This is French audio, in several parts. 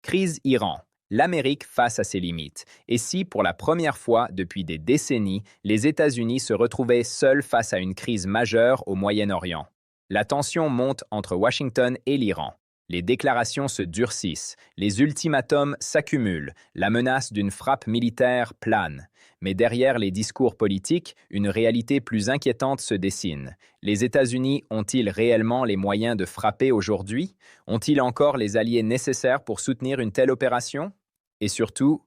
Crise Iran. L'Amérique face à ses limites. Et si, pour la première fois depuis des décennies, les États-Unis se retrouvaient seuls face à une crise majeure au Moyen-Orient? La tension monte entre Washington et l'Iran. Les déclarations se durcissent, les ultimatums s'accumulent, la menace d'une frappe militaire plane. Mais derrière les discours politiques, une réalité plus inquiétante se dessine. Les États-Unis ont-ils réellement les moyens de frapper aujourd'hui? Ont-ils encore les alliés nécessaires pour soutenir une telle opération? Et surtout,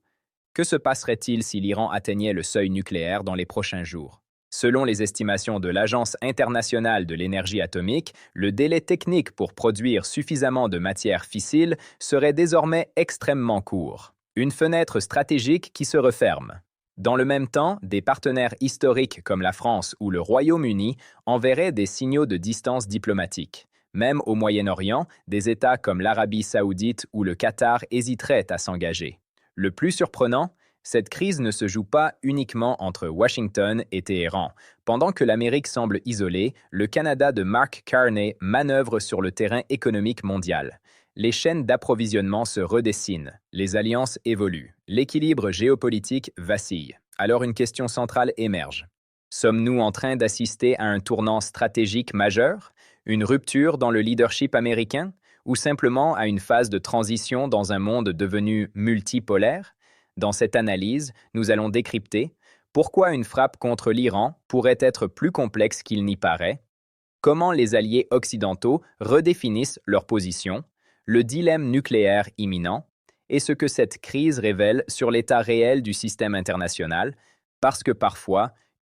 que se passerait-il si l'Iran atteignait le seuil nucléaire dans les prochains jours? Selon les estimations de l'Agence internationale de l'énergie atomique, le délai technique pour produire suffisamment de matière fissile serait désormais extrêmement court. Une fenêtre stratégique qui se referme. Dans le même temps, des partenaires historiques comme la France ou le Royaume-Uni enverraient des signaux de distance diplomatique. Même au Moyen-Orient, des États comme l'Arabie saoudite ou le Qatar hésiteraient à s'engager. Le plus surprenant, cette crise ne se joue pas uniquement entre Washington et Téhéran. Pendant que l'Amérique semble isolée, le Canada de Mark Carney manœuvre sur le terrain économique mondial. Les chaînes d'approvisionnement se redessinent, les alliances évoluent, l'équilibre géopolitique vacille. Alors une question centrale émerge. Sommes-nous en train d'assister à un tournant stratégique majeur, une rupture dans le leadership américain, ou simplement à une phase de transition dans un monde devenu multipolaire? Dans cette analyse, nous allons décrypter pourquoi une frappe contre l'Iran pourrait être plus complexe qu'il n'y paraît, comment les alliés occidentaux redéfinissent leur position, le dilemme nucléaire imminent, et ce que cette crise révèle sur l'état réel du système international, parce que parfois,